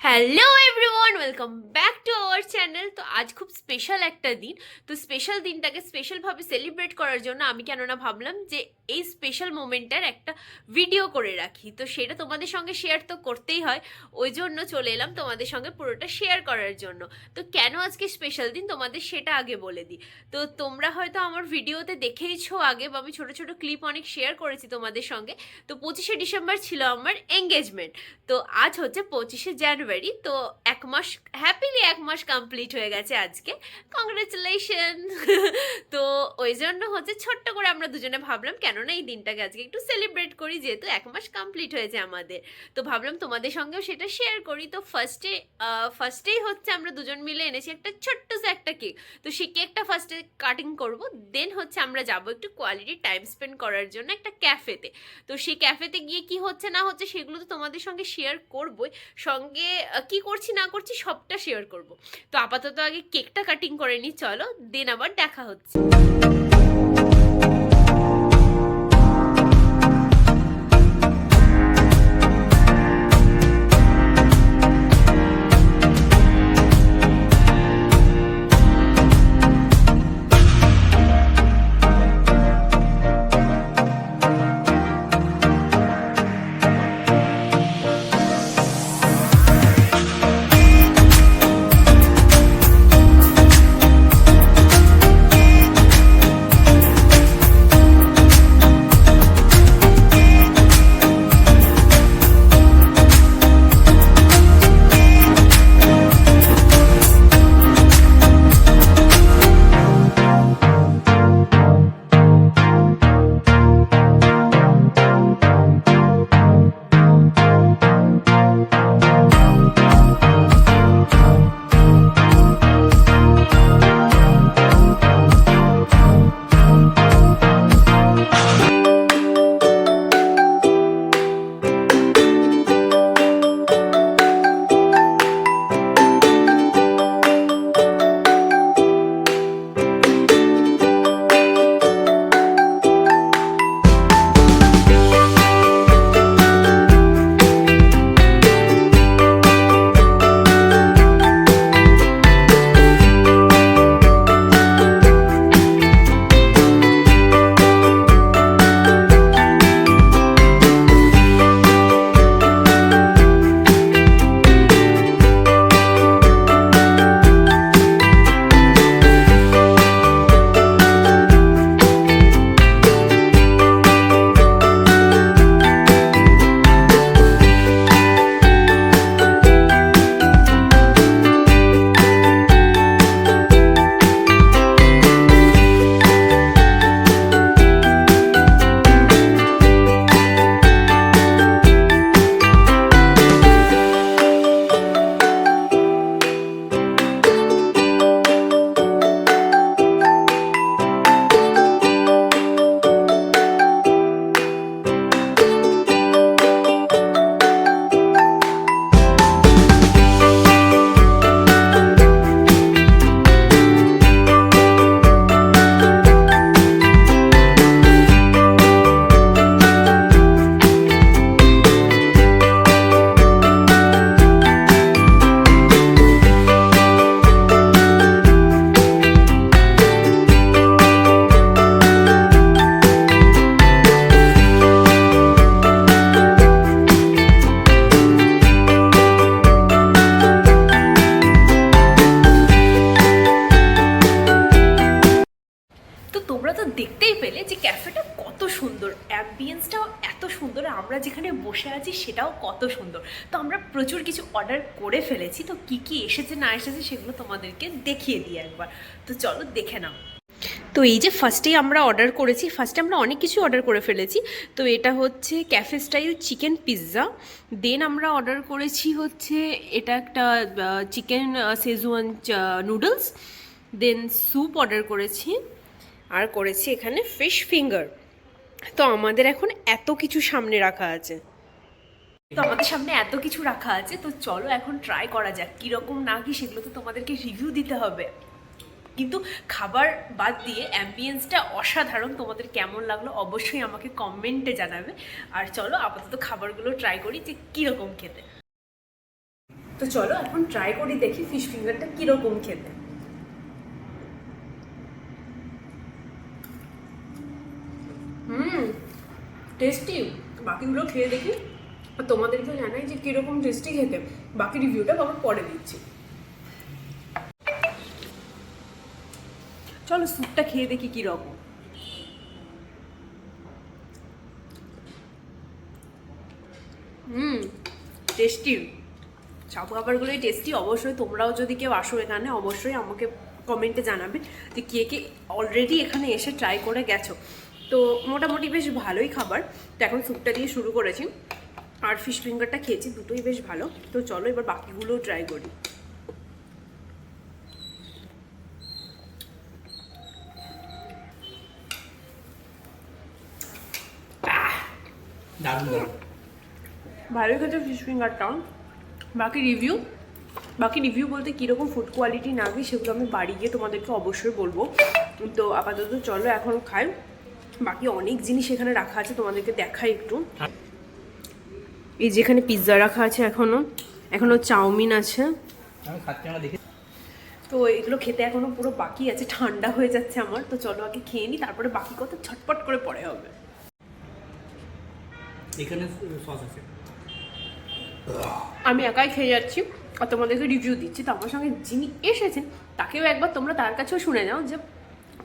Hello everyone, welcome back to our channel. তো আজ খুব স্পেশাল একটা দিন। তো স্পেশাল দিনটাকে স্পেশালভাবে সেলিব্রেট করার জন্য আমি কেননা ভাবলাম যে এই স্পেশাল মোমেন্টটার একটা ভিডিও করে রাখি। তো সেটা তোমাদের সঙ্গে শেয়ার তো করতেই হয়, ওই জন্য চলে এলাম তোমাদের সঙ্গে পুরোটা শেয়ার করার জন্য। তো কেন আজকে স্পেশাল দিন তোমাদের সেটা আগে বলে দিই। তো তোমরা হয়তো আমার ভিডিওতে দেখেইছো আগে, বা আমি ছোটো ছোটো ক্লিপ অনেক শেয়ার করেছি তোমাদের সঙ্গে। তো 25শে ডিসেম্বর ছিল আমার এঙ্গেজমেন্ট। তো আজ হচ্ছে 25শে জানুয়ারি। তো এক মাস, হ্যাপিলি এক মাস কমপ্লিট হয়ে গেছে আজকে। কংগ্রেচুলেশন। তো ওই জন্য হচ্ছে ছোট্ট করে আমরা দুজনে ভাবলাম কেননা এই দিনটাকে আজকে একটু সেলিব্রেট করি, যেহেতু এক মাস কমপ্লিট হয়েছে আমাদের। তো ভাবলাম তোমাদের সঙ্গেও সেটা শেয়ার করি। তো ফার্স্টেই হচ্ছে আমরা দুজন মিলে এনেছি একটা ছোট্ট সে একটা কেক। তো সেই কেকটা ফার্স্টে কাটিং করব, দেন হচ্ছে আমরা যাবো একটু কোয়ালিটি টাইম স্পেন্ড করার জন্য একটা ক্যাফেতে। তো সেই ক্যাফেতে গিয়ে কি হচ্ছে না হচ্ছে সেগুলো তো তোমাদের সঙ্গে শেয়ার করবই, সঙ্গে কি করছি না করছি সবটা শেয়ার করব। তো আপাতত আগে কেকটা কাটিং করে নিই, চলো, দেন আবার দেখা হচ্ছে। তো তোমরা তো দেখতেই পেলে যে ক্যাফেটা কত সুন্দর, অ্যাম্বিয়েন্সটাও এত সুন্দর, আমরা যেখানে বসে আছি সেটাও কত সুন্দর। তো আমরা প্রচুর কিছু অর্ডার করে ফেলেছি। তো কি কি এসেছে না এসেছে সেগুলো তোমাদেরকে দেখিয়ে দিই একবার। তো চলো দেখে নাও। তো এই যে ফার্স্টেই আমরা অর্ডার করেছি, ফার্স্টে আমরা অনেক কিছু অর্ডার করে ফেলেছি। তো এটা হচ্ছে ক্যাফে স্টাইল চিকেন পিৎজা। দেন আমরা অর্ডার করেছি হচ্ছে এটা একটা চিকেন সেজওয়ান নুডলস। দেন স্যুপ অর্ডার করেছি, আর করেছি এখানে ফিশ ফিঙ্গার। তো আমাদের এখন এত কিছু সামনে রাখা আছে। তো আমাদের সামনে এত কিছু রাখা আছে, তো চলো এখন ট্রাই করা যাক কীরকম না কি সেগুলো তো তোমাদেরকে রিভিউ দিতে হবে। কিন্তু খাবার বাদ দিয়ে অ্যাম্বিয়েন্সটা অসাধারণ। তোমাদের কেমন লাগলো অবশ্যই আমাকে কমেন্টে জানাবে। আর চলো আপাতত খাবারগুলো ট্রাই করি যে কীরকম খেতে। তো চলো এখন ট্রাই করি, দেখি ফিশ ফিঙ্গারটা কিরকম খেতে। টেস্টি। বাকিগুলো খেয়ে দেখি আর তোমাদেরকে জানাই যে কিরকম টেস্টি খেতে। বাকি রিভিউটা আবার পরে দিচ্ছি। চলো স্যুপটা খেয়ে দেখি কিরকম। টেস্টি। সব খাবারগুলোই টেস্টি। অবশ্যই তোমরাও যদি কেউ আসো এখানে অবশ্যই আমাকে কমেন্টে জানাবে যে কে কে অলরেডি এখানে এসে ট্রাই করে গেছো। তো মোটামুটি বেশ ভালোই খাবার। তো এখন স্যুপটা দিয়ে শুরু করেছি আর ফিশ ফিঙ্গারটা খেয়েছি, দুটোই বেশ ভালো। তো চলো এবার বাকিগুলোও ট্রাই করি। ভালোই খেতে ফিশ ফিঙ্গারটা। বাকি রিভিউ বলতে কীরকম ফুড কোয়ালিটি নাকি সেগুলো আমি বাড়ি গিয়ে তোমাদেরকে অবশ্যই বলবো। তো আপাতত চলো এখন খাই। বাকি অনেক জিনিস এখানে রাখা আছে, তোমাদেরকে দেখাই একটু। এই যেখানে পিৎজা রাখা আছে, এখনো চাউমিন আছে। তো এগুলো খেতে এখনো পুরো বাকি আছে, ঠান্ডা হয়ে যাচ্ছে আমার। তো চলো আগে খেয়ে নিই, তারপরে বাকি কথা ঝটপট করে পরে হবে। এখানে সস আছে। আমি একাই খেয়ে যাচ্ছি আর তোমাদেরকে রিভিউ দিচ্ছি। তো আমার সঙ্গে যিনি এসেছেন তাকেও একবার তোমরা তার কাছেও শুনে নাও যে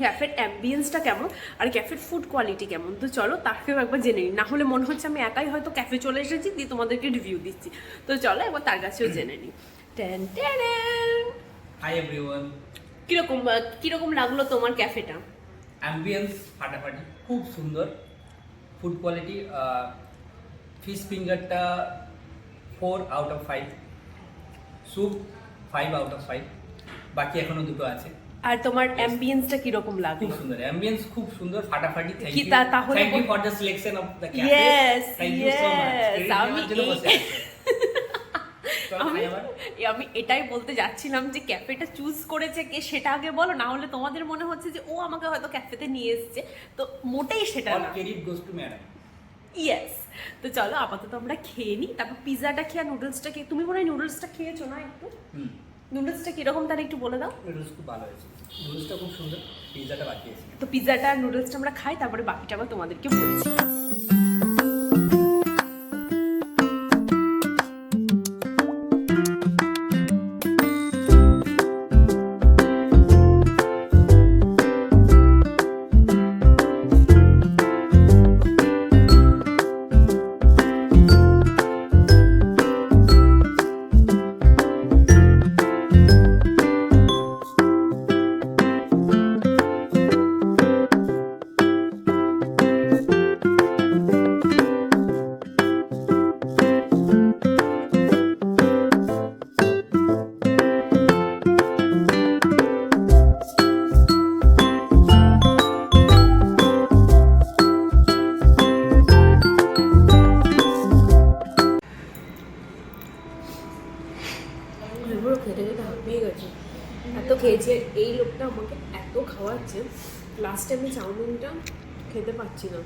ক্যাফের অ্যাম্বিয়েন্সটা কেমন আর ক্যাফের ফুড কোয়ালিটি কেমন। তো চলো তাকেও একবার জেনে নিই, না হলে মনে হচ্ছে আমি একাই হয়তো ক্যাফে চলে এসেছি দিয়ে তোমাদেরকে রিভিউ দিচ্ছি। তো চলো একবার তার কাছেও জেনে নিই। Hi everyone. কিরকম লাগলো তোমার ক্যাফেটা? অ্যাম্বিয়েন্স ফাটাফাটি, খুব সুন্দর। ফুড কোয়ালিটি, ফিশ ফিঙ্গারটা 4 out of 5, soup 5 out of 5, বাকি এখনো দুটো আছে। আর তোমার অ্যাম্বিয়েন্সটা কিরকম লাগলো? খুব সুন্দর অ্যাম্বিয়েন্স, খুব সুন্দর, ফাটাফাটি। থ্যাংক ইউ, তাহলে thank you for the selection of the cafe. Yes thank you so much. আমি এটাই বলতে যাচ্ছিলাম যে ক্যাফেটা চুজ করেছে কে সেটা আগে বলো, না হলে তোমাদের মনে হচ্ছে যে ও আমাকে হয়তো ক্যাফেতে নিয়ে এসেছে। তো মোটেই সেটা না। Credit goes to madam. Yes. তো চলো আপাতত আমরা খেয়ে নিই, তারপর পিৎজাটা খেয়ে নুডলসটা খেয়ে। তুমি মনে হয় নুডলসটা খেয়েছো না একটু? নুডলসটা কিরকম তাহলে একটু বলে দাও। নুডলস খুব ভালো হয়েছে, নুডলসটা খুব সুন্দর, পিৎজাটা বাকি আছে। তো পিৎজাটা আর নুডলসটা আমরা খাই, তারপরে বাকিটা আবার তোমাদেরকে বলছি। খেতে খেতে হাঁপিয়ে গেছে, এত খেয়েছি। এই লোকটা আমাকে এত খাওয়াচ্ছে, লাস্টে আমি চাউমিনটা খেতে পাচ্ছি না।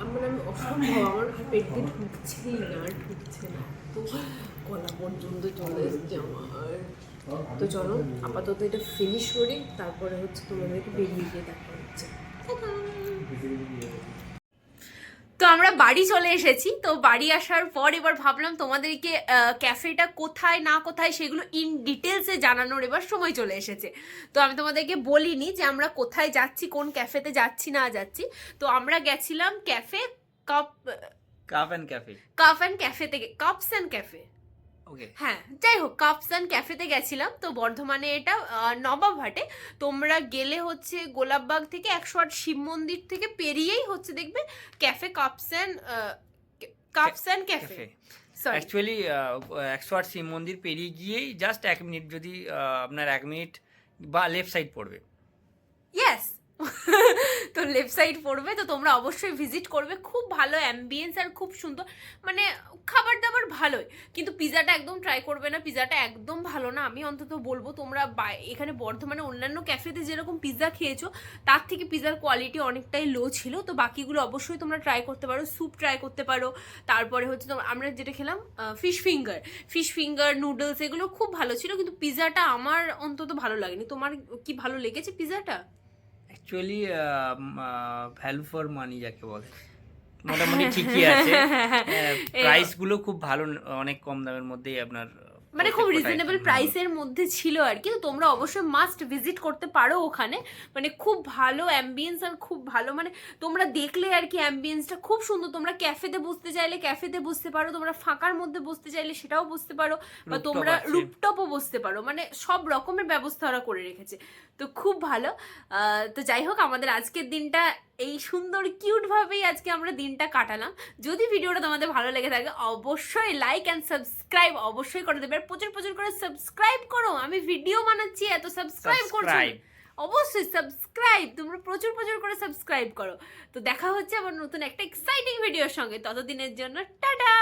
আমি অসম্ভব, আমার আর পেট দিয়ে ঢুকছেই না, আর ঢুকছে না, তো গলা পর্যন্ত চলে এসছে আমার। তো চলো আপাতত এটা ফিনিশ করি, তারপরে হচ্ছে তোমাদেরকে বেরিয়ে গিয়ে দেখা হচ্ছে। তো আমরা বাড়ি চলে এসেছি। তো বাড়ি আসার পর এবার ভাবলাম তোমাদেরকে ক্যাফেটা কোথায় না কোথায় সেগুলো ইন ডিটেলসে জানানোর এবার সময় চলে এসেছে। তো আমি তোমাদেরকে বলিনি যে আমরা কোথায় যাচ্ছি, কোন ক্যাফেতে যাচ্ছি না যাচ্ছি। তো আমরা গেছিলাম ক্যাফে কাপস অ্যান্ড ক্যাফে। ওকে, হ্যাঁ যাই হোক, কাপস অ্যান্ড ক্যাফেতে গেছিলাম। তো বর্ধমানে এটা নবাবহাটে। তোমরা গেলে হচ্ছে গোলাপবাগ থেকে 108 শিব মন্দির থেকে পেরিয়েই হচ্ছে দেখবে cafe cups and cafe. Actually 108 Shiv Mandir পেরিয়ে গিয়েই জাস্ট 1 মিনিট, যদি আপনার 1 মিনিট বা লেফট সাইড পড়বে। ইয়েস, তো লেফট সাইড পড়বে, তো তোমরা অবশ্যই ভিজিট করবে। খুব ভালো অ্যাম্বিয়েন্স আর খুব সুন্দর, মানে খাবার দাবার ভালোই, কিন্তু পিৎজাটা একদম ট্রাই করবে না, পিৎজাটা একদম ভালো না। আমি অন্তত বলবো তোমরা এখানে বর্ধমানে অন্যান্য ক্যাফেতে যেরকম পিৎজা খেয়েছো তার থেকে পিৎজার কোয়ালিটি অনেকটাই লো ছিল। তো বাকিগুলো অবশ্যই তোমরা ট্রাই করতে পারো, স্যুপ ট্রাই করতে পারো, তারপরে হচ্ছে তোমার আমরা যেটা খেলাম ফিশ ফিঙ্গার নুডলস, এগুলো খুব ভালো ছিল, কিন্তু পিৎজাটা আমার অন্তত ভালো লাগেনি। তোমার কি ভালো লেগেছে পিৎজাটা? অ্যাকচুয়ালি ভ্যালু ফর মানি যাকে বলে, মোটামুটি ঠিকই আছে। প্রাইসগুলো খুব ভালো, অনেক কম দামের মধ্যেই আপনার মানে খুব প্রত্যেকটা রিজনেবল item প্রাইসের মধ্যে ছিল আর কি। তো তোমরা অবশ্যই মাস্ট ভিজিট করতে পারো ওখানে, মানে খুব ভালো অ্যাম্বিয়েন্স আর খুব ভালো, মানে তোমরা দেখলে আর কি অ্যাম্বিয়েন্সটা খুব সুন্দর। তোমরা ক্যাফেতে বসতে চাইলে ক্যাফেতে বসতে পারো, তোমরা ফাঁকার মধ্যে বসতে চাইলে সেটাও বসতে পারো, বা Rooftop তোমরা আছে। রুপটপও বসতে পারো, মানে সব রকমের ব্যবস্থা ওরা করে রেখেছে। তো খুব ভালো। তো যাই হোক, আমাদের আজকের দিনটা এই সুন্দর কিউট ভাবেই আজকে আমরা দিনটা কাটালাম। যদি ভিডিওটা তোমাদের ভালো লেগে থাকে অবশ্যই লাইক অ্যান্ড সাবস্ক্রাইব অবশ্যই করে দেবে, আর প্রচুর প্রচুর করে সাবস্ক্রাইব করো। আমি ভিডিও বানাচ্ছি, এত সাবস্ক্রাইব করছো, Subscribe। অবশ্যই সাবস্ক্রাইব, তোমরা প্রচুর প্রচুর করে সাবস্ক্রাইব করো। তো দেখা হচ্ছে আবার নতুন একটা এক্সাইটিং ভিডিওর সঙ্গে, ততদিনের জন্য টাটা।